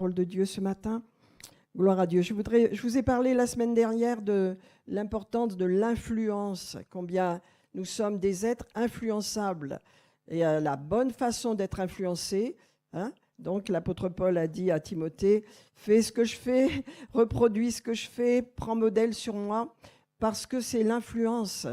Parole de Dieu ce matin. Gloire à Dieu. Je vous ai parlé la semaine dernière de l'importance de l'influence, combien nous sommes des êtres influençables. Et la bonne façon d'être influencé, donc l'apôtre Paul a dit à Timothée, fais ce que je fais, reproduis ce que je fais, prends modèle sur moi, parce que c'est l'influence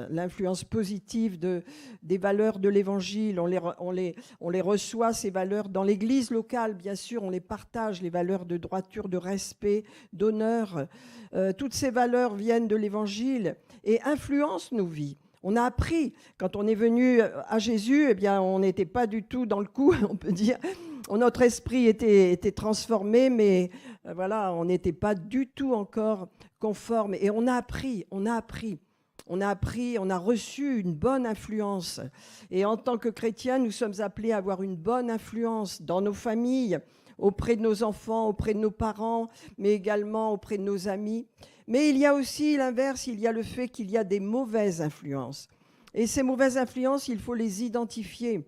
positive des valeurs de l'Évangile. On les reçoit, ces valeurs, dans l'Église locale, bien sûr, on les partage, les valeurs de droiture, de respect, d'honneur. Toutes ces valeurs viennent de l'Évangile et influencent nos vies. On a appris, quand on est venu à Jésus, eh bien, on n'était pas du tout dans le coup, on peut dire. Notre esprit était transformé, mais voilà, on n'était pas du tout encore conforme. Et on a appris, on a reçu une bonne influence. Et en tant que chrétiens, nous sommes appelés à avoir une bonne influence dans nos familles, auprès de nos enfants, auprès de nos parents, mais également auprès de nos amis. Mais il y a aussi l'inverse, il y a le fait qu'il y a des mauvaises influences. Et ces mauvaises influences, il faut les identifier.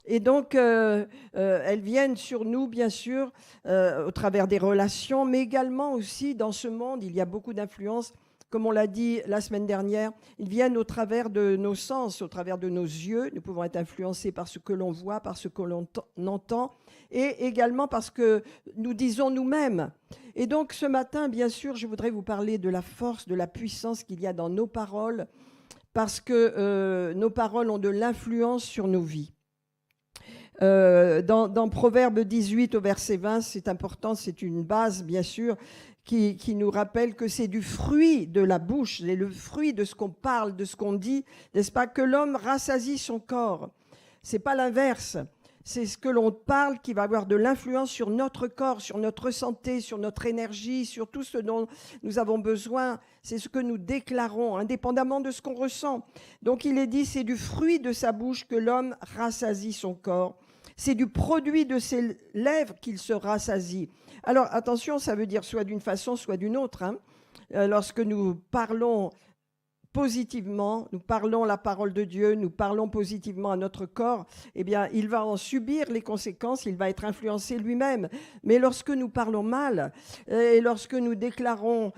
Et donc, elles viennent sur nous, bien sûr, au travers des relations, mais également aussi dans ce monde, il y a beaucoup d'influences. Comme on l'a dit la semaine dernière, ils viennent au travers de nos sens, au travers de nos yeux. Nous pouvons être influencés par ce que l'on voit, par ce que l'on entend, et également parce que nous disons nous-mêmes. Et donc, ce matin, bien sûr, je voudrais vous parler de la force, de la puissance qu'il y a dans nos paroles, parce que nos paroles ont de l'influence sur nos vies. Dans Proverbe 18 au verset 20, c'est important, c'est une base bien sûr qui nous rappelle que c'est du fruit de la bouche, c'est le fruit de ce qu'on parle, de ce qu'on dit, n'est-ce pas, que l'homme rassasie son corps. C'est pas l'inverse, c'est ce que l'on parle qui va avoir de l'influence sur notre corps, sur notre santé, sur notre énergie, sur tout ce dont nous avons besoin. C'est ce que nous déclarons, indépendamment de ce qu'on ressent. Donc il est dit, c'est du fruit de sa bouche que l'homme rassasie son corps. C'est du produit de ses lèvres qu'il se rassasie. Alors attention, ça veut dire soit d'une façon, soit d'une autre. Lorsque nous parlons positivement, nous parlons la parole de Dieu, nous parlons positivement à notre corps, eh bien, il va en subir les conséquences, il va être influencé lui-même. Mais lorsque nous parlons mal, et lorsque nous déclarons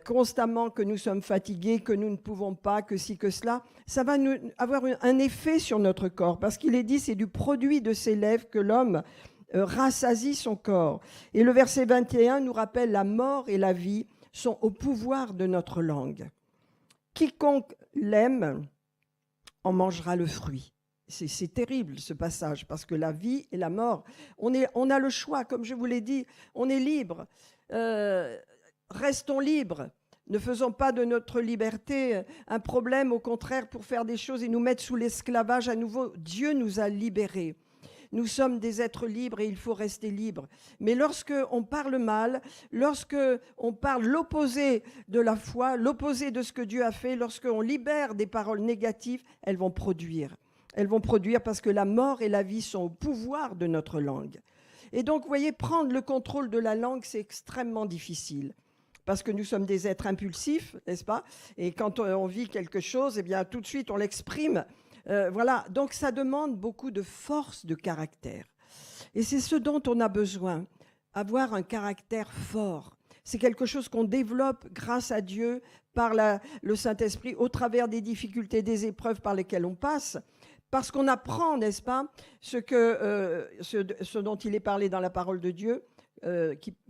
constamment que nous sommes fatigués, que nous ne pouvons pas, que ci, que cela, ça va avoir un effet sur notre corps, parce qu'il est dit, c'est du produit de ses lèvres que l'homme rassasie son corps. Et le verset 21 nous rappelle la mort et la vie sont au pouvoir de notre langue. Quiconque l'aime en mangera le fruit. C'est terrible ce passage parce que la vie et la mort, on a le choix, comme je vous l'ai dit, on est libre. Restons libres. Ne faisons pas de notre liberté un problème, au contraire, pour faire des choses et nous mettre sous l'esclavage à nouveau. Dieu nous a libérés. Nous sommes des êtres libres et il faut rester libres. Mais lorsque on parle mal, lorsque on parle l'opposé de la foi, l'opposé de ce que Dieu a fait, lorsqu'on libère des paroles négatives, elles vont produire. Elles vont produire parce que la mort et la vie sont au pouvoir de notre langue. Et donc, vous voyez, prendre le contrôle de la langue, c'est extrêmement difficile. Parce que nous sommes des êtres impulsifs, n'est-ce pas? Et quand on vit quelque chose, eh bien, tout de suite, on l'exprime. Voilà, donc ça demande beaucoup de force de caractère. Et c'est ce dont on a besoin, avoir un caractère fort. C'est quelque chose qu'on développe grâce à Dieu, par le Saint-Esprit, au travers des difficultés, des épreuves par lesquelles on passe, parce qu'on apprend, n'est-ce pas, ce dont il est parlé dans la parole de Dieu,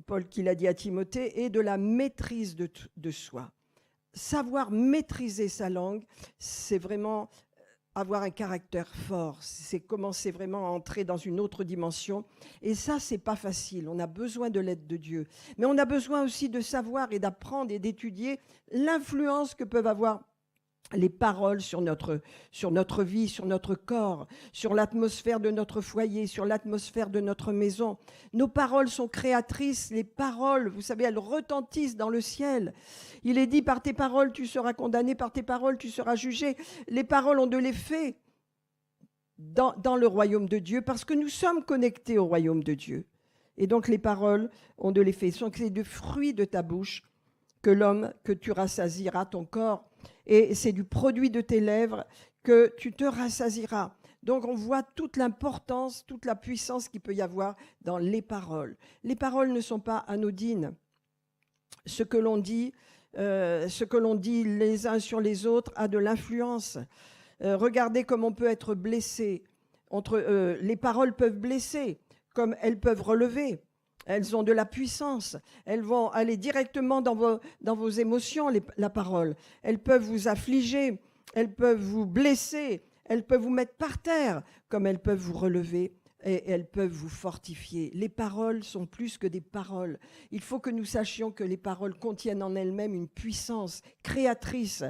Paul qui l'a dit à Timothée, et de la maîtrise de soi. Savoir maîtriser sa langue, c'est vraiment avoir un caractère fort, c'est commencer vraiment à entrer dans une autre dimension. Et ça, c'est pas facile. On a besoin de l'aide de Dieu. Mais on a besoin aussi de savoir et d'apprendre et d'étudier l'influence que peuvent avoir les paroles sur notre vie, sur notre corps, sur l'atmosphère de notre foyer, sur l'atmosphère de notre maison. Nos paroles sont créatrices. Les paroles, vous savez, elles retentissent dans le ciel. Il est dit, par tes paroles, tu seras condamné, par tes paroles, tu seras jugé. Les paroles ont de l'effet dans le royaume de Dieu parce que nous sommes connectés au royaume de Dieu. Et donc, les paroles ont de l'effet. C'est du fruit de ta bouche que tu rassasieras ton corps. Et c'est du produit de tes lèvres que tu te rassasieras. Donc on voit toute l'importance, toute la puissance qu'il peut y avoir dans les paroles. Les paroles ne sont pas anodines. Ce que l'on dit les uns sur les autres a de l'influence. Regardez comme on peut être blessé. Les paroles peuvent blesser, comme elles peuvent relever. Elles ont de la puissance. Elles vont aller directement dans vos émotions, la parole. Elles peuvent vous affliger, elles peuvent vous blesser, elles peuvent vous mettre par terre, comme elles peuvent vous relever et elles peuvent vous fortifier. Les paroles sont plus que des paroles. Il faut que nous sachions que les paroles contiennent en elles-mêmes une puissance créatrice.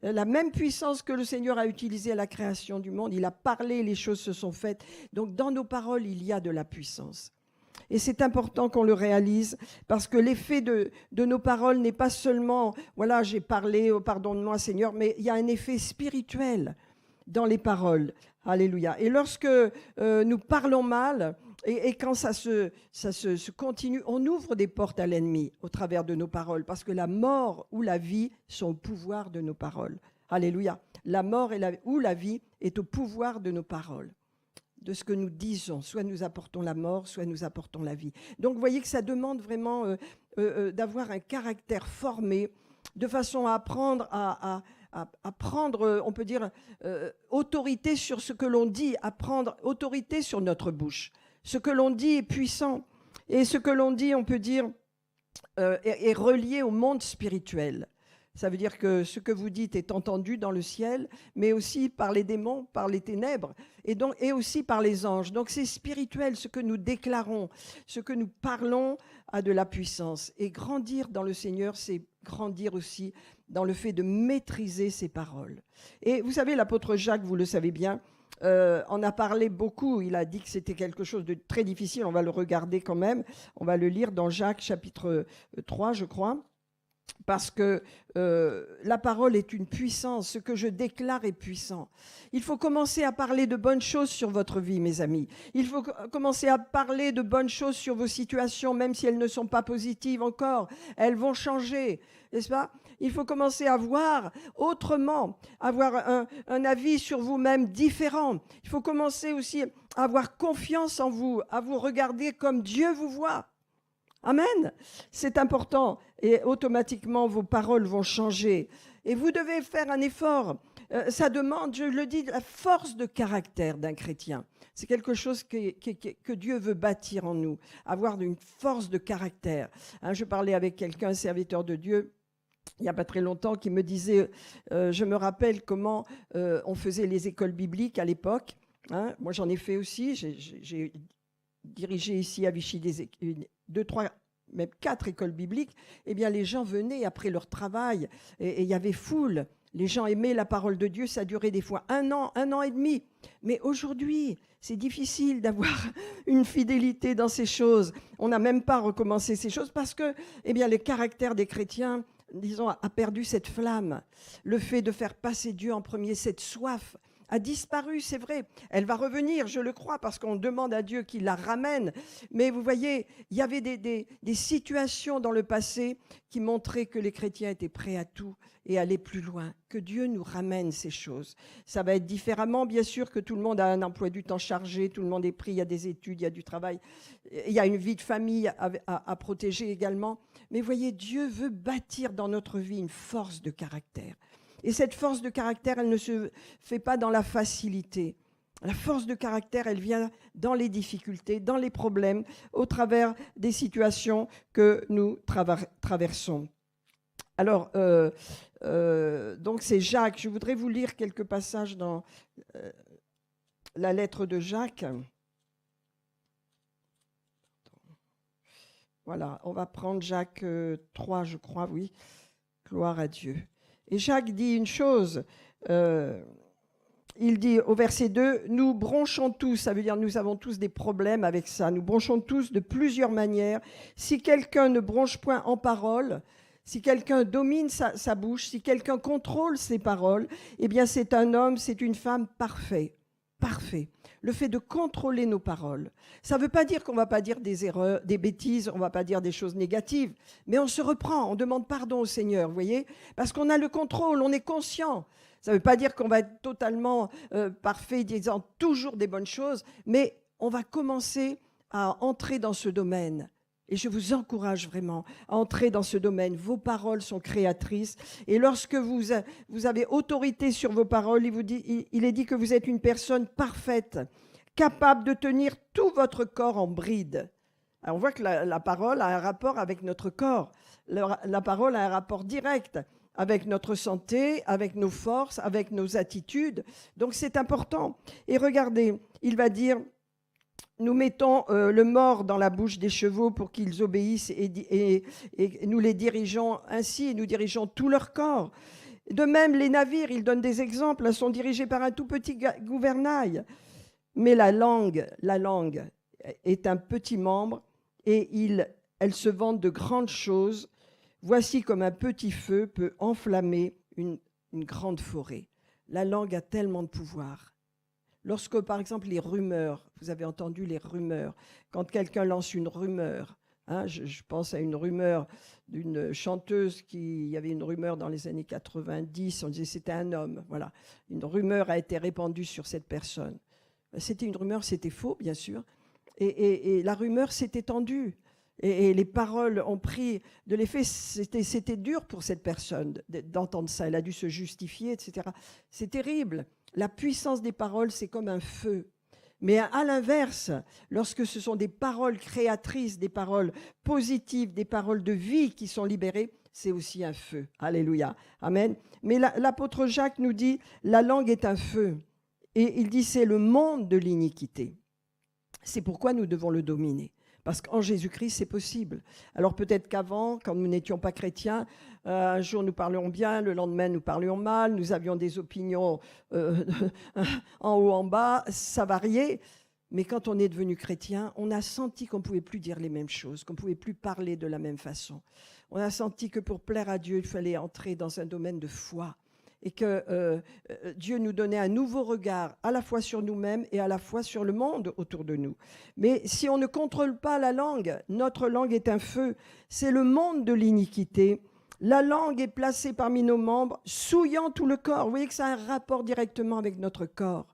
La même puissance que le Seigneur a utilisée à la création du monde. Il a parlé, les choses se sont faites. Donc dans nos paroles, il y a de la puissance. Et c'est important qu'on le réalise parce que l'effet de nos paroles n'est pas seulement « voilà, j'ai parlé, oh, pardonne-moi Seigneur », mais il y a un effet spirituel dans les paroles. Alléluia. Et lorsque nous parlons mal et quand ça se continue, on ouvre des portes à l'ennemi au travers de nos paroles parce que la mort ou la vie sont au pouvoir de nos paroles. Alléluia. La mort ou la vie est au pouvoir de nos paroles, de ce que nous disons. Soit nous apportons la mort, soit nous apportons la vie. Donc vous voyez que ça demande vraiment d'avoir un caractère formé de façon à apprendre à prendre, on peut dire, autorité sur ce que l'on dit, à prendre autorité sur notre bouche. Ce que l'on dit est puissant. Et ce que l'on dit, on peut dire, est relié au monde spirituel. Ça veut dire que ce que vous dites est entendu dans le ciel, mais aussi par les démons, par les ténèbres, et aussi par les anges. Donc c'est spirituel, ce que nous déclarons, ce que nous parlons a de la puissance. Et grandir dans le Seigneur, c'est grandir aussi dans le fait de maîtriser ses paroles. Et vous savez, l'apôtre Jacques, vous le savez bien, en a parlé beaucoup. Il a dit que c'était quelque chose de très difficile. On va le regarder quand même. On va le lire dans Jacques chapitre 3, je crois. Parce que la parole est une puissance, ce que je déclare est puissant. Il faut commencer à parler de bonnes choses sur votre vie, mes amis. Il faut commencer à parler de bonnes choses sur vos situations, même si elles ne sont pas positives encore. Elles vont changer, n'est-ce pas? Il faut commencer à voir autrement, avoir un avis sur vous-même différent. Il faut commencer aussi à avoir confiance en vous, à vous regarder comme Dieu vous voit. Amen. C'est important et automatiquement vos paroles vont changer. Et vous devez faire un effort. Ça demande, je le dis, la force de caractère d'un chrétien. C'est quelque chose que Dieu veut bâtir en nous, avoir une force de caractère. Je parlais avec quelqu'un, un serviteur de Dieu, il n'y a pas très longtemps, qui me disait, je me rappelle comment on faisait les écoles bibliques à l'époque. Moi, j'en ai fait aussi. J'ai dirigé ici à Vichy 2, 3, même 4 écoles bibliques. Eh bien, les gens venaient après leur travail et il y avait foule. Les gens aimaient la parole de Dieu. Ça durait des fois 1 an et demi. Mais aujourd'hui, c'est difficile d'avoir une fidélité dans ces choses. On n'a même pas recommencé ces choses parce que, eh bien, le caractère des chrétiens, disons, a perdu cette flamme. Le fait de faire passer Dieu en premier, cette soif, a disparu, c'est vrai. Elle va revenir, je le crois, parce qu'on demande à Dieu qu'il la ramène. Mais vous voyez, il y avait des situations dans le passé qui montraient que les chrétiens étaient prêts à tout et aller plus loin. Que Dieu nous ramène ces choses. Ça va être différemment, bien sûr, que tout le monde a un emploi du temps chargé, tout le monde est pris, il y a des études, il y a du travail, il y a une vie de famille à protéger également. Mais voyez, Dieu veut bâtir dans notre vie une force de caractère. Et cette force de caractère, elle ne se fait pas dans la facilité. La force de caractère, elle vient dans les difficultés, dans les problèmes, au travers des situations que nous traversons. Alors, donc c'est Jacques. Je voudrais vous lire quelques passages dans la lettre de Jacques. Voilà, on va prendre Jacques 3, je crois, oui. Gloire à Dieu. Et Jacques dit une chose, il dit au verset 2, « Nous bronchons tous », ça veut dire nous avons tous des problèmes avec ça, nous bronchons tous de plusieurs manières. Si quelqu'un ne bronche point en parole, si quelqu'un domine sa bouche, si quelqu'un contrôle ses paroles, eh bien c'est un homme, c'est une femme parfait. Parfait. le fait de contrôler nos paroles. Ça ne veut pas dire qu'on ne va pas dire des erreurs, des bêtises, on ne va pas dire des choses négatives, mais on se reprend, on demande pardon au Seigneur, vous voyez, parce qu'on a le contrôle, on est conscient. Ça ne veut pas dire qu'on va être totalement parfait, disant toujours des bonnes choses, mais on va commencer à entrer dans ce domaine. Et je vous encourage vraiment à entrer dans ce domaine. Vos paroles sont créatrices. Et lorsque vous avez autorité sur vos paroles, il est dit que vous êtes une personne parfaite, capable de tenir tout votre corps en bride. Alors on voit que la parole a un rapport avec notre corps. La parole a un rapport direct avec notre santé, avec nos forces, avec nos attitudes. Donc c'est important. Et regardez, il va dire... Nous mettons le mors dans la bouche des chevaux pour qu'ils obéissent et nous les dirigeons ainsi et nous dirigeons tout leur corps. De même, les navires, il donne des exemples, sont dirigés par un tout petit gouvernail. Mais la langue est un petit membre et elle se vante de grandes choses. Voici comme un petit feu peut enflammer une grande forêt. La langue a tellement de pouvoir. Lorsque, par exemple, les rumeurs, vous avez entendu les rumeurs, quand quelqu'un lance une rumeur, hein, je pense à une rumeur d'une chanteuse il y avait une rumeur dans les années 90, on disait que c'était un homme, voilà. Une rumeur a été répandue sur cette personne. C'était une rumeur, c'était faux, bien sûr, et la rumeur s'est étendue. Et les paroles ont pris de l'effet, c'était dur pour cette personne d'entendre ça, elle a dû se justifier, etc. C'est terrible. La puissance des paroles, c'est comme un feu. Mais à l'inverse, lorsque ce sont des paroles créatrices, des paroles positives, des paroles de vie qui sont libérées, c'est aussi un feu. Alléluia. Amen. Mais l'apôtre Jacques nous dit, la langue est un feu. Et il dit, c'est le monde de l'iniquité. C'est pourquoi nous devons le dominer. Parce qu'en Jésus-Christ, c'est possible. Alors peut-être qu'avant, quand nous n'étions pas chrétiens, un jour nous parlions bien, le lendemain nous parlions mal, nous avions des opinions en haut, en bas, ça variait. Mais quand on est devenu chrétien, on a senti qu'on ne pouvait plus dire les mêmes choses, qu'on ne pouvait plus parler de la même façon. On a senti que pour plaire à Dieu, il fallait entrer dans un domaine de foi. Et que Dieu nous donnait un nouveau regard à la fois sur nous-mêmes et à la fois sur le monde autour de nous. Mais si on ne contrôle pas la langue, notre langue est un feu, c'est le monde de l'iniquité. La langue est placée parmi nos membres, souillant tout le corps. Vous voyez que ça a un rapport directement avec notre corps.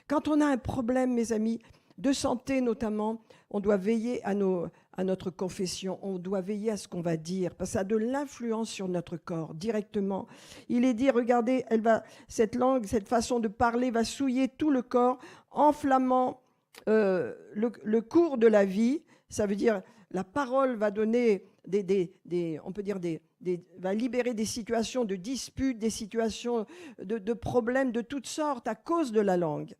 Quand on a un problème, mes amis, de santé notamment, on doit veiller à notre confession, on doit veiller à ce qu'on va dire, parce que ça a de l'influence sur notre corps, directement. Il est dit, regardez, cette langue, cette façon de parler va souiller tout le corps, enflammant le cours de la vie. Ça veut dire, la parole va donner on peut dire va libérer des situations de disputes, des situations de problèmes de toutes sortes à cause de la langue.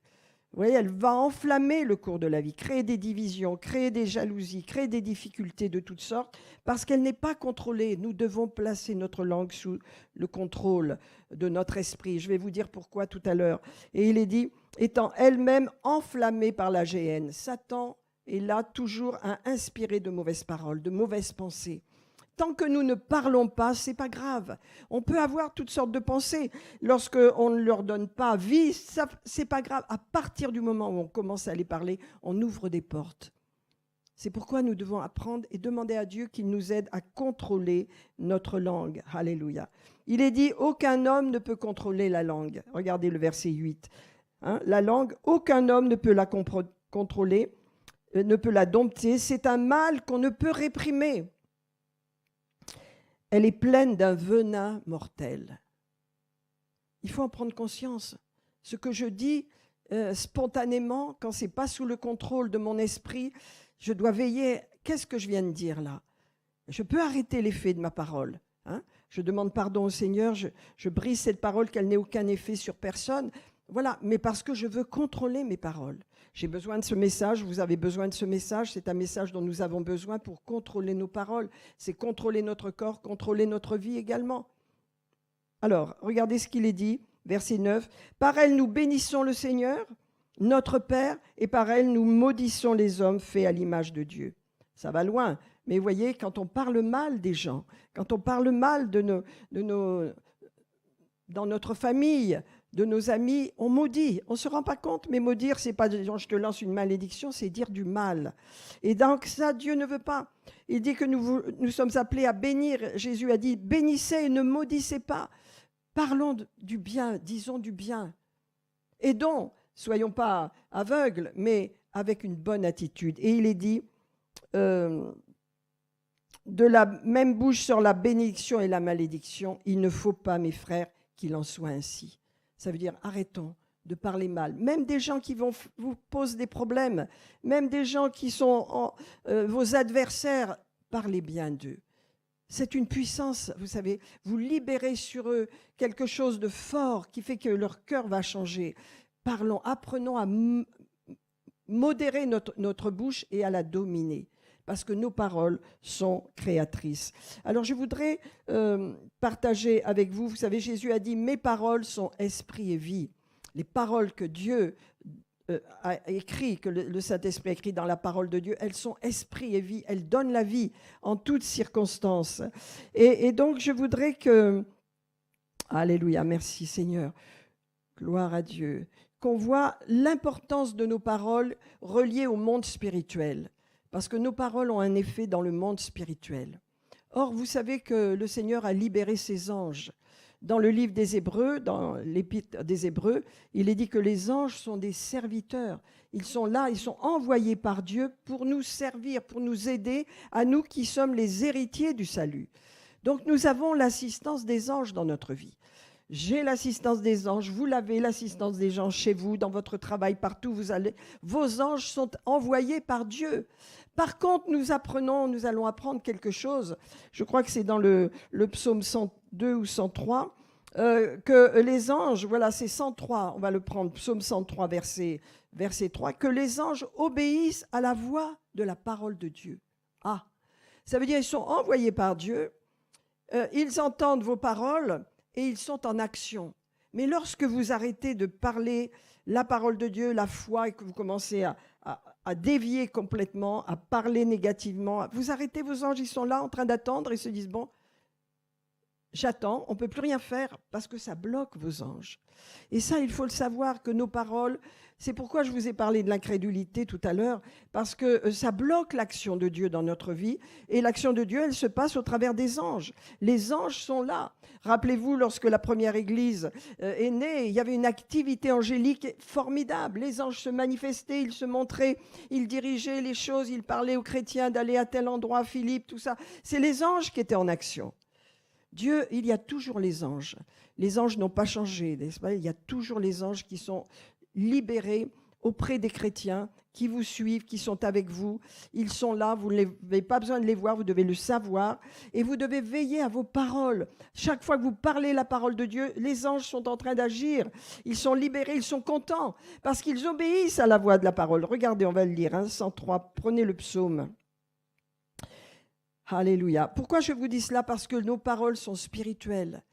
Vous voyez, elle va enflammer le cours de la vie, créer des divisions, créer des jalousies, créer des difficultés de toutes sortes, parce qu'elle n'est pas contrôlée. Nous devons placer notre langue sous le contrôle de notre esprit. Je vais vous dire pourquoi tout à l'heure. Et il est dit, étant elle-même enflammée par la géhenne, Satan est là toujours à inspirer de mauvaises paroles, de mauvaises pensées. Tant que nous ne parlons pas, c'est pas grave. On peut avoir toutes sortes de pensées. Lorsqu'on ne leur donne pas vie, c'est pas grave. À partir du moment où on commence à les parler, on ouvre des portes. C'est pourquoi nous devons apprendre et demander à Dieu qu'il nous aide à contrôler notre langue. Alléluia. Il est dit, aucun homme ne peut contrôler la langue. Regardez le verset 8. La langue, aucun homme ne peut la contrôler, ne peut la dompter. C'est un mal qu'on ne peut réprimer. Elle est pleine d'un venin mortel. Il faut en prendre conscience. Ce que je dis spontanément, quand ce n'est pas sous le contrôle de mon esprit, je dois veiller. Qu'est-ce que je viens de dire là? Je peux arrêter l'effet de ma parole. Je demande pardon au Seigneur, je brise cette parole, qu'elle n'ait aucun effet sur personne. Voilà, mais parce que je veux contrôler mes paroles. J'ai besoin de ce message, vous avez besoin de ce message, c'est un message dont nous avons besoin pour contrôler nos paroles. C'est contrôler notre corps, contrôler notre vie également. Alors, regardez ce qu'il est dit, verset 9. « Par elle, nous bénissons le Seigneur, notre Père, et par elle, nous maudissons les hommes faits à l'image de Dieu. » Ça va loin, mais vous voyez, quand on parle mal des gens, quand on parle mal dans notre famille, de nos amis, on maudit. On ne se rend pas compte, mais maudire, c'est pas dire je te lance une malédiction, c'est dire du mal. Et donc ça, Dieu ne veut pas. Il dit que nous sommes appelés à bénir. Jésus a dit, bénissez et ne maudissez pas. Parlons du bien, disons du bien. Aidons, soyons pas aveugles, mais avec une bonne attitude. Et il est dit, de la même bouche sur la bénédiction et la malédiction, il ne faut pas, mes frères, qu'il en soit ainsi. Ça veut dire, arrêtons de parler mal. Même des gens qui vous posent des problèmes, même des gens qui sont vos adversaires, parlez bien d'eux. C'est une puissance, vous savez, vous libérez sur eux quelque chose de fort qui fait que leur cœur va changer. Parlons, apprenons à modérer notre bouche et à la dominer, parce que nos paroles sont créatrices. Alors je voudrais partager avec vous, vous savez, Jésus a dit « Mes paroles sont esprit et vie ». Les paroles que Dieu a écrites, que le Saint-Esprit a écrit dans la parole de Dieu, elles sont esprit et vie, elles donnent la vie en toutes circonstances. Et donc je voudrais que, alléluia, merci Seigneur, gloire à Dieu, qu'on voit l'importance de nos paroles reliées au monde spirituel, parce que nos paroles ont un effet dans le monde spirituel. Or, vous savez que le Seigneur a libéré ses anges. Dans le livre des Hébreux, dans l'épître des Hébreux, il est dit que les anges sont des serviteurs. Ils sont là, ils sont envoyés par Dieu pour nous servir, pour nous aider, à nous qui sommes les héritiers du salut. Donc nous avons l'assistance des anges dans notre vie. J'ai l'assistance des anges, vous l'avez, l'assistance des anges chez vous, dans votre travail, partout où vous allez. Vos anges sont envoyés par Dieu. Par contre, nous allons apprendre quelque chose. Je crois que c'est dans le psaume 102 ou 103, que les anges, voilà, c'est 103, on va le prendre, psaume 103, verset 3, que les anges obéissent à la voix de la parole de Dieu. Ah, ça veut dire qu'ils sont envoyés par Dieu, ils entendent vos paroles et ils sont en action. Mais lorsque vous arrêtez de parler la parole de Dieu, la foi, et que vous commencez à dévier complètement, à parler négativement, vous arrêtez, vos anges, ils sont là en train d'attendre et se disent, bon, j'attends, on ne peut plus rien faire parce que ça bloque vos anges. Et ça, il faut le savoir que nos paroles, c'est pourquoi je vous ai parlé de l'incrédulité tout à l'heure, parce que ça bloque l'action de Dieu dans notre vie. Et l'action de Dieu, elle se passe au travers des anges. Les anges sont là. Rappelez-vous, lorsque la première église est née, il y avait une activité angélique formidable. Les anges se manifestaient, ils se montraient, ils dirigeaient les choses, ils parlaient aux chrétiens d'aller à tel endroit, Philippe, tout ça. C'est les anges qui étaient en action. Dieu, il y a toujours les anges. Les anges n'ont pas changé, n'est-ce pas? Il y a toujours les anges qui sont libérés auprès des chrétiens, qui vous suivent, qui sont avec vous. Ils sont là, vous n'avez pas besoin de les voir, vous devez le savoir. Et vous devez veiller à vos paroles. Chaque fois que vous parlez la parole de Dieu, les anges sont en train d'agir. Ils sont libérés, ils sont contents, parce qu'ils obéissent à la voix de la parole. Regardez, on va le lire, 103, prenez le psaume. Alléluia. Pourquoi je vous dis cela? Parce que nos paroles sont spirituelles.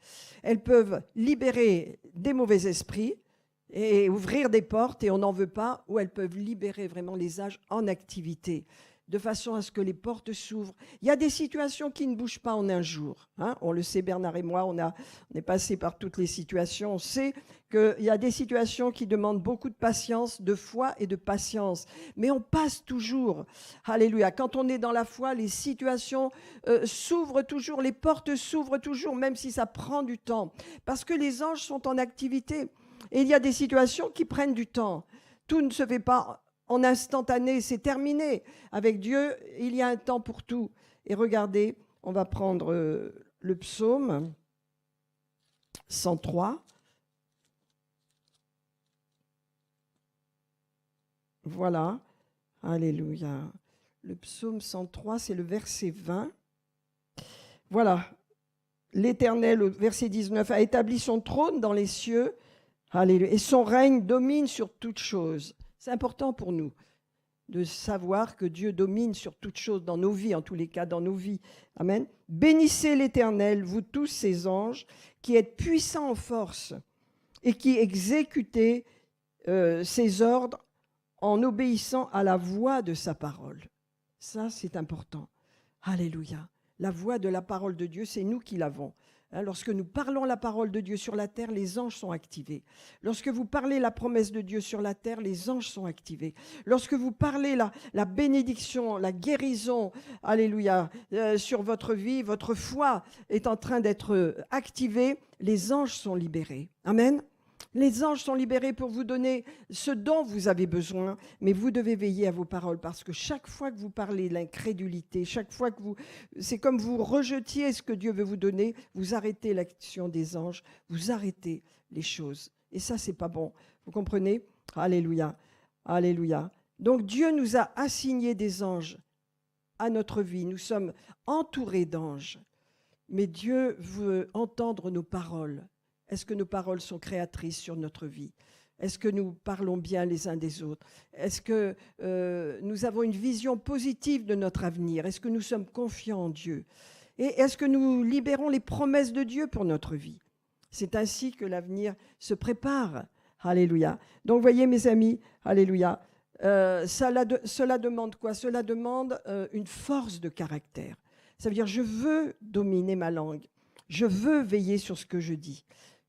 Elles peuvent libérer des mauvais esprits et ouvrir des portes, et on n'en veut pas, ou elles peuvent libérer vraiment les âges en activité, de façon à ce que les portes s'ouvrent. Il y a des situations qui ne bougent pas en un jour. On le sait, Bernard et moi, on est passé par toutes les situations. On sait qu'il y a des situations qui demandent beaucoup de patience, de foi et de patience. Mais on passe toujours. Alléluia. Quand on est dans la foi, les situations s'ouvrent toujours, les portes s'ouvrent toujours, même si ça prend du temps. Parce que les anges sont en activité. Et il y a des situations qui prennent du temps. Tout ne se fait pas en instantané, c'est terminé. Avec Dieu, il y a un temps pour tout. Et regardez, on va prendre le psaume 103. Voilà. Alléluia. Le psaume 103, c'est le verset 20. Voilà. L'Éternel, au verset 19, a établi son trône dans les cieux. Alléluia. Et son règne domine sur toutes choses. C'est important pour nous de savoir que Dieu domine sur toutes choses dans nos vies, en tous les cas dans nos vies. Amen. Bénissez l'Éternel, vous tous ses anges, qui êtes puissants en force et qui exécutez ses ordres en obéissant à la voix de sa parole. Ça, c'est important. Alléluia. La voix de la parole de Dieu, c'est nous qui l'avons. Lorsque nous parlons la parole de Dieu sur la terre, les anges sont activés. Lorsque vous parlez la promesse de Dieu sur la terre, les anges sont activés. Lorsque vous parlez la bénédiction, la guérison, alléluia, sur votre vie, votre foi est en train d'être activée, les anges sont libérés. Amen. Les anges sont libérés pour vous donner ce dont vous avez besoin, mais vous devez veiller à vos paroles parce que chaque fois que vous parlez de l'incrédulité, chaque fois que c'est comme vous rejetiez ce que Dieu veut vous donner, vous arrêtez l'action des anges, vous arrêtez les choses. Et ça, c'est pas bon. Vous comprenez? Alléluia. Alléluia. Donc Dieu nous a assigné des anges à notre vie. Nous sommes entourés d'anges, mais Dieu veut entendre nos paroles. Est-ce que nos paroles sont créatrices sur notre vie? Est-ce que nous parlons bien les uns des autres? Est-ce que nous avons une vision positive de notre avenir? Est-ce que nous sommes confiants en Dieu? Et est-ce que nous libérons les promesses de Dieu pour notre vie? C'est ainsi que l'avenir se prépare. Alléluia. Donc, voyez mes amis, alléluia, cela demande quoi? Cela demande une force de caractère. Ça veut dire, je veux dominer ma langue. Je veux veiller sur ce que je dis.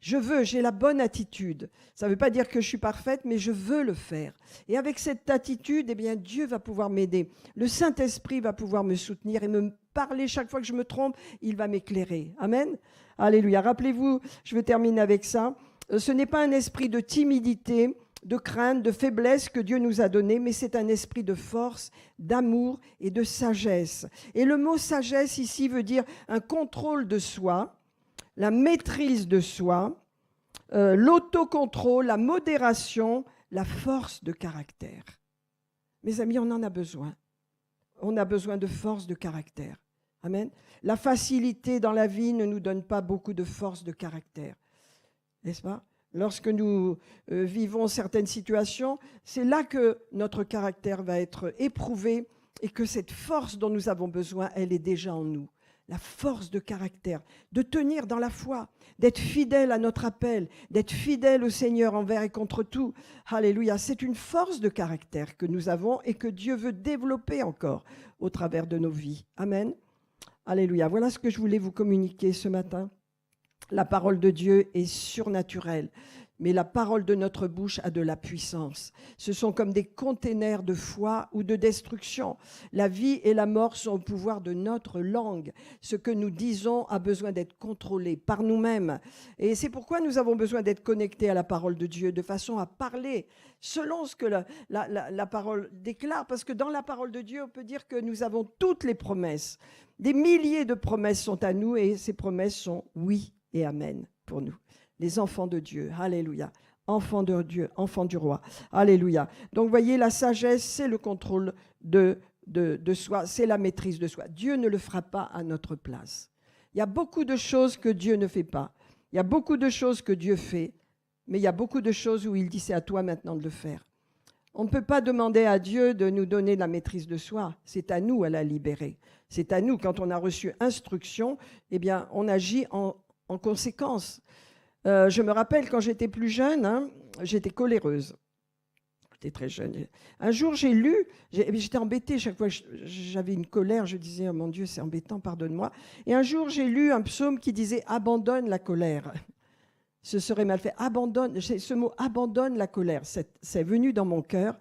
J'ai la bonne attitude. Ça ne veut pas dire que je suis parfaite, mais je veux le faire. Et avec cette attitude, eh bien, Dieu va pouvoir m'aider. Le Saint-Esprit va pouvoir me soutenir et me parler chaque fois que je me trompe. Il va m'éclairer. Amen. Alléluia. Rappelez-vous, je vais terminer avec ça. Ce n'est pas un esprit de timidité, de crainte, de faiblesse que Dieu nous a donné, mais c'est un esprit de force, d'amour et de sagesse. Et le mot sagesse ici veut dire un contrôle de soi, la maîtrise de soi, l'autocontrôle, la modération, la force de caractère. Mes amis, on en a besoin. On a besoin de force de caractère. Amen. La facilité dans la vie ne nous donne pas beaucoup de force de caractère. N'est-ce pas? Lorsque nous vivons certaines situations, c'est là que notre caractère va être éprouvé et que cette force dont nous avons besoin, elle est déjà en nous. La force de caractère, de tenir dans la foi, d'être fidèle à notre appel, d'être fidèle au Seigneur envers et contre tout. Alléluia, c'est une force de caractère que nous avons et que Dieu veut développer encore au travers de nos vies. Amen. Alléluia, voilà ce que je voulais vous communiquer ce matin. La parole de Dieu est surnaturelle, mais la parole de notre bouche a de la puissance. Ce sont comme des containers de foi ou de destruction. La vie et la mort sont au pouvoir de notre langue. Ce que nous disons a besoin d'être contrôlé par nous-mêmes. Et c'est pourquoi nous avons besoin d'être connectés à la parole de Dieu, de façon à parler selon ce que la parole déclare. Parce que dans la parole de Dieu, on peut dire que nous avons toutes les promesses. Des milliers de promesses sont à nous et ces promesses sont oui et amen pour nous. Les enfants de Dieu, alléluia, enfants de Dieu, enfants du roi, alléluia. Donc, voyez, la sagesse, c'est le contrôle de soi, c'est la maîtrise de soi. Dieu ne le fera pas à notre place. Il y a beaucoup de choses que Dieu ne fait pas. Il y a beaucoup de choses que Dieu fait, mais il y a beaucoup de choses où il dit c'est à toi maintenant de le faire. On ne peut pas demander à Dieu de nous donner la maîtrise de soi. C'est à nous à la libérer. C'est à nous, quand on a reçu instruction, eh bien, on agit en conséquence. Je me rappelle quand j'étais plus jeune, j'étais coléreuse. J'étais très jeune. Un jour, j'ai lu, j'étais embêtée chaque fois que j'avais une colère, je disais, oh mon Dieu, c'est embêtant, pardonne-moi. Et un jour, j'ai lu un psaume qui disait, abandonne la colère. Ce serait mal fait. Abandonne, ce mot abandonne la colère, c'est venu dans mon cœur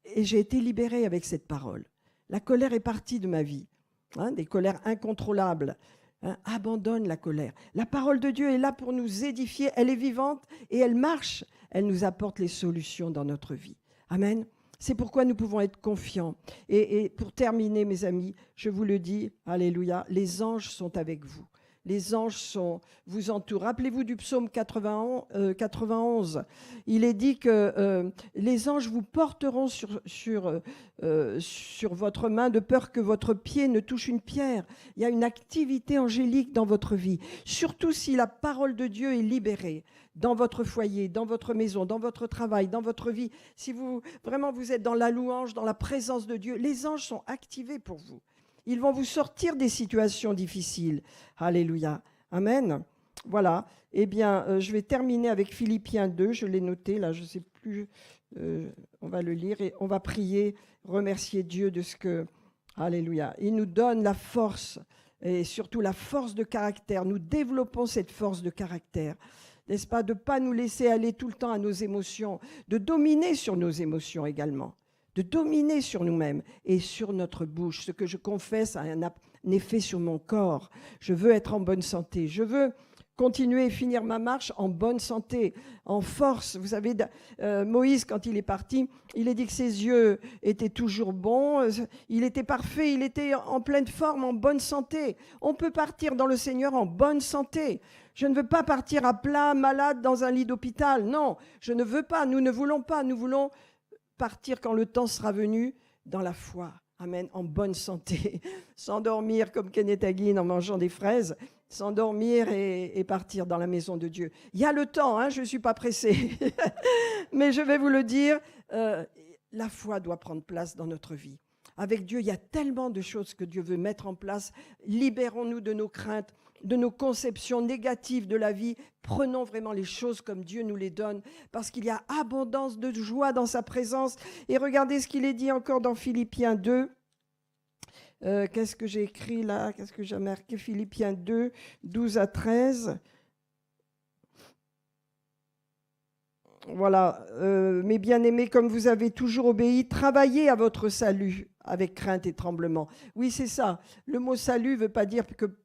et j'ai été libérée avec cette parole. La colère est partie de ma vie, des colères incontrôlables. Abandonne la colère. La parole de Dieu est là pour nous édifier, elle est vivante et elle marche. Elle nous apporte les solutions dans notre vie. Amen. C'est pourquoi nous pouvons être confiants. Et pour terminer, mes amis, je vous le dis, alléluia, les anges sont avec vous. Les anges vous entourent. Rappelez-vous du psaume 91. Il est dit que les anges vous porteront sur votre main de peur que votre pied ne touche une pierre. Il y a une activité angélique dans votre vie. Surtout si la parole de Dieu est libérée dans votre foyer, dans votre maison, dans votre travail, dans votre vie. Si vous êtes dans la louange, dans la présence de Dieu, les anges sont activés pour vous. Ils vont vous sortir des situations difficiles. Alléluia. Amen. Voilà. Eh bien, je vais terminer avec Philippiens 2. Je l'ai noté, là, je ne sais plus. On va le lire et on va prier, remercier Dieu de ce que... Alléluia. Il nous donne la force et surtout la force de caractère. Nous développons cette force de caractère, n'est-ce pas, de ne pas nous laisser aller tout le temps à nos émotions, de dominer sur nos émotions également, de dominer sur nous-mêmes et sur notre bouche. Ce que je confesse a un effet sur mon corps. Je veux être en bonne santé. Je veux continuer et finir ma marche en bonne santé, en force. Vous savez, Moïse, quand il est parti, il a dit que ses yeux étaient toujours bons, il était parfait, il était en pleine forme, en bonne santé. On peut partir dans le Seigneur en bonne santé. Je ne veux pas partir à plat, malade, dans un lit d'hôpital. Non, je ne veux pas, nous ne voulons pas. Nous voulons partir quand le temps sera venu dans la foi. Amen, en bonne santé. S'endormir comme Kenneth Hagin en mangeant des fraises, s'endormir et partir dans la maison de Dieu. Il y a le temps, hein, je ne suis pas pressée. Mais je vais vous le dire, la foi doit prendre place dans notre vie. Avec Dieu, il y a tellement de choses que Dieu veut mettre en place. Libérons-nous de nos craintes, de nos conceptions négatives de la vie. Prenons vraiment les choses comme Dieu nous les donne, parce qu'il y a abondance de joie dans sa présence. Et regardez ce qu'il est dit encore dans Philippiens 2. Qu'est-ce que j'ai écrit là? Qu'est-ce que j'ai marqué? Philippiens 2, 12 à 13. Voilà, mes bien-aimés, comme vous avez toujours obéi, travaillez à votre salut avec crainte et tremblement. Oui, c'est ça. Le mot salut ne veut pas dire que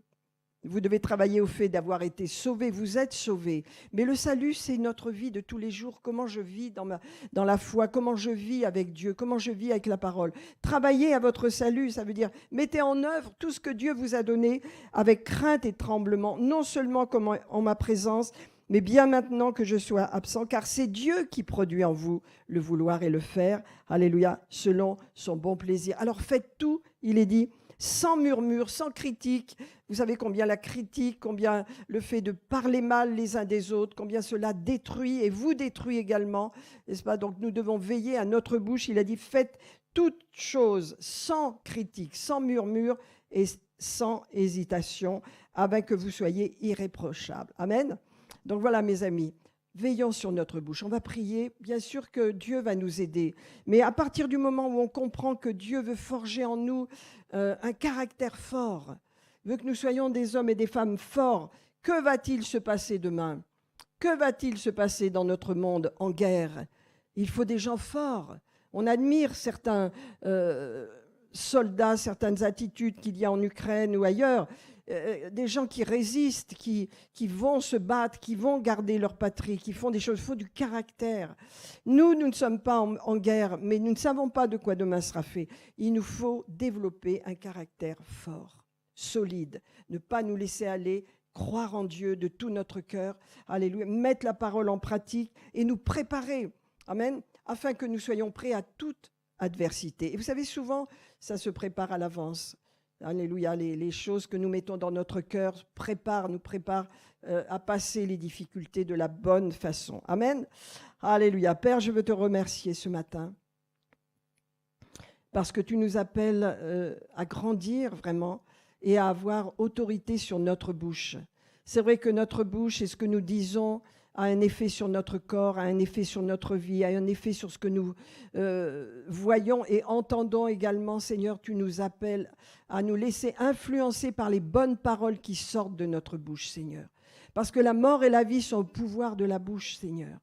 vous devez travailler au fait d'avoir été sauvé. Vous êtes sauvé. Mais le salut, c'est notre vie de tous les jours. Comment je vis dans la foi, comment je vis avec Dieu, comment je vis avec la parole. Travaillez à votre salut, ça veut dire mettez en œuvre tout ce que Dieu vous a donné avec crainte et tremblement, non seulement comme en ma présence, mais bien maintenant que je sois absent, car c'est Dieu qui produit en vous le vouloir et le faire, alléluia, selon son bon plaisir. Alors faites tout, il est dit, sans murmure, sans critique. Vous savez combien la critique, combien le fait de parler mal les uns des autres, combien cela détruit et vous détruit également, n'est-ce pas? Donc nous devons veiller à notre bouche. Il a dit, faites toutes choses sans critique, sans murmure et sans hésitation, afin que vous soyez irréprochables. Amen. Donc voilà, mes amis, veillons sur notre bouche. On va prier. Bien sûr que Dieu va nous aider. Mais à partir du moment où on comprend que Dieu veut forger en nous un caractère fort, veut que nous soyons des hommes et des femmes forts, que va-t-il se passer demain? Que va-t-il se passer dans notre monde en guerre? Il faut des gens forts. On admire certains soldats, certaines attitudes qu'il y a en Ukraine ou ailleurs. Des gens qui résistent, qui vont se battre, qui vont garder leur patrie, qui font des choses. Il faut du caractère. Nous ne sommes pas en guerre, mais nous ne savons pas de quoi demain sera fait. Il nous faut développer un caractère fort, solide, ne pas nous laisser aller, croire en Dieu de tout notre cœur, alléluia, mettre la parole en pratique et nous préparer, amen, afin que nous soyons prêts à toute adversité. Et vous savez, souvent, ça se prépare à l'avance. Alléluia, les choses que nous mettons dans notre cœur nous préparent à passer les difficultés de la bonne façon. Amen. Alléluia. Père, je veux te remercier ce matin parce que tu nous appelles à grandir vraiment et à avoir autorité sur notre bouche. C'est vrai que notre bouche et ce que nous disons a un effet sur notre corps, a un effet sur notre vie, a un effet sur ce que nous voyons et entendons également. Seigneur, tu nous appelles à nous laisser influencer par les bonnes paroles qui sortent de notre bouche, Seigneur. Parce que la mort et la vie sont au pouvoir de la bouche, Seigneur.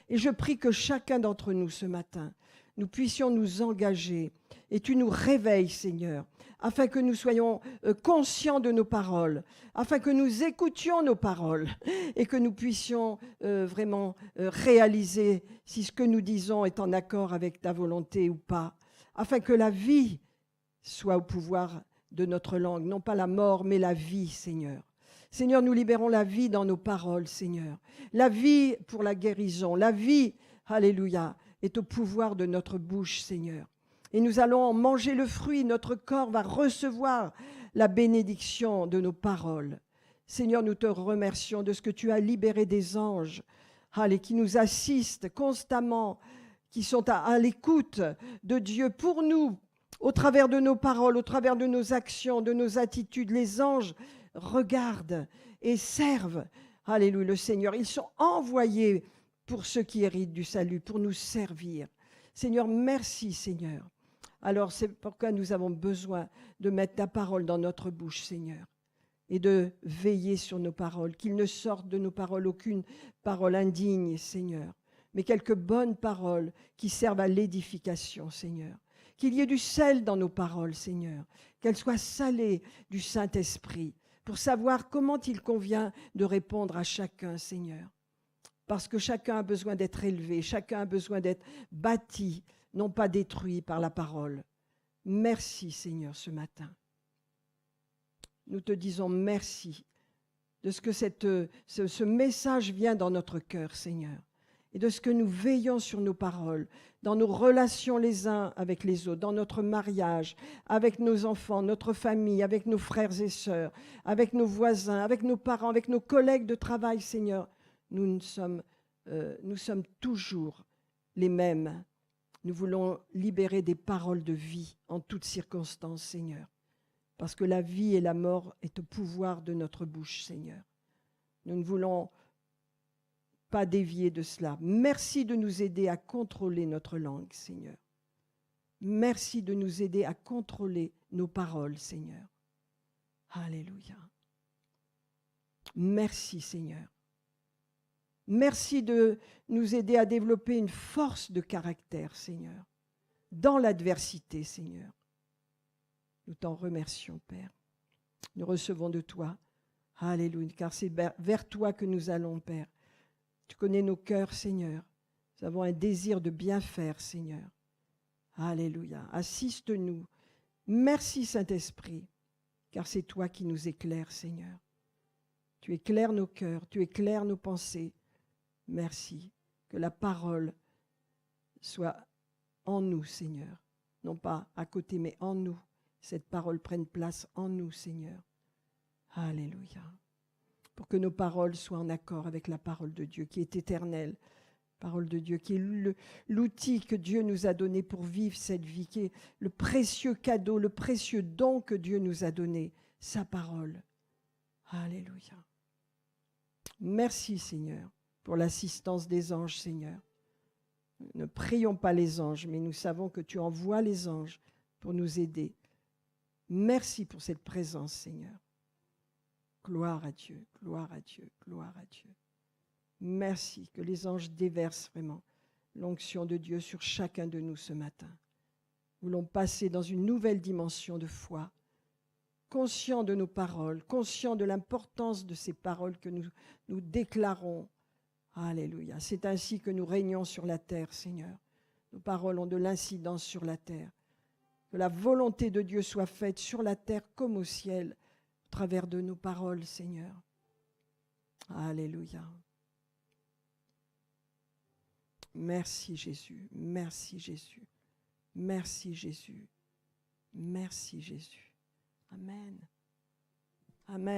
Et je prie que chacun d'entre nous ce matin, nous puissions nous engager et tu nous réveilles, Seigneur, afin que nous soyons conscients de nos paroles, afin que nous écoutions nos paroles et que nous puissions vraiment réaliser si ce que nous disons est en accord avec ta volonté ou pas, afin que la vie soit au pouvoir de notre langue, non pas la mort, mais la vie, Seigneur. Seigneur, nous libérons la vie dans nos paroles, Seigneur. La vie pour la guérison, la vie, alléluia, est au pouvoir de notre bouche, Seigneur. Et nous allons en manger le fruit, notre corps va recevoir la bénédiction de nos paroles. Seigneur, nous te remercions de ce que tu as libéré des anges, qui nous assistent constamment, qui sont à l'écoute de Dieu pour nous, au travers de nos paroles, au travers de nos actions, de nos attitudes. Les anges regardent et servent, alléluia, le Seigneur. Ils sont envoyés pour ceux qui héritent du salut, pour nous servir. Seigneur, merci Seigneur. Alors c'est pourquoi nous avons besoin de mettre ta parole dans notre bouche, Seigneur. et de veiller sur nos paroles, qu'il ne sorte de nos paroles aucune parole indigne, Seigneur, mais quelques bonnes paroles qui servent à l'édification, Seigneur. Qu'il y ait du sel dans nos paroles, Seigneur, qu'elles soient salées du Saint-Esprit, pour savoir comment il convient de répondre à chacun, Seigneur. Parce que chacun a besoin d'être élevé, chacun a besoin d'être bâti, non pas détruit par la parole. Merci, Seigneur, ce matin. Nous te disons merci de ce que ce message vient dans notre cœur, Seigneur, et de ce que nous veillons sur nos paroles, dans nos relations les uns avec les autres, dans notre mariage, avec nos enfants, notre famille, avec nos frères et sœurs, avec nos voisins, avec nos parents, avec nos collègues de travail, Seigneur. Nous sommes toujours les mêmes. Nous voulons libérer des paroles de vie en toutes circonstances, Seigneur. Parce que la vie et la mort est au pouvoir de notre bouche, Seigneur. Nous ne voulons pas dévier de cela. Merci de nous aider à contrôler notre langue, Seigneur. Merci de nous aider à contrôler nos paroles, Seigneur. Alléluia. Merci, Seigneur. Merci de nous aider à développer une force de caractère, Seigneur, dans l'adversité, Seigneur. Nous t'en remercions, Père. Nous recevons de toi. Alléluia, car c'est vers toi que nous allons, Père. Tu connais nos cœurs, Seigneur. Nous avons un désir de bien faire, Seigneur. Alléluia. Assiste-nous. Merci, Saint-Esprit, car c'est toi qui nous éclaires, Seigneur. Tu éclaires nos cœurs, tu éclaires nos pensées. Merci. Que la parole soit en nous, Seigneur. Non pas à côté, mais en nous. Cette parole prenne place en nous, Seigneur. Alléluia. Pour que nos paroles soient en accord avec la parole de Dieu qui est éternelle. Parole de Dieu qui est l'outil que Dieu nous a donné pour vivre cette vie, qui est le précieux cadeau, le précieux don que Dieu nous a donné, sa parole. Alléluia. Merci, Seigneur, pour l'assistance des anges, Seigneur. Ne prions pas les anges, mais nous savons que tu envoies les anges pour nous aider. Merci pour cette présence, Seigneur. Gloire à Dieu, gloire à Dieu, gloire à Dieu. Merci que les anges déversent vraiment l'onction de Dieu sur chacun de nous ce matin. Nous voulons passer dans une nouvelle dimension de foi, conscients de nos paroles, conscients de l'importance de ces paroles que nous déclarons. Alléluia. C'est ainsi que nous régnons sur la terre, Seigneur. Nos paroles ont de l'incidence sur la terre. Que la volonté de Dieu soit faite sur la terre comme au ciel, à travers de nos paroles, Seigneur. Alléluia. Merci Jésus, merci Jésus, merci Jésus, merci Jésus. Amen. Amen.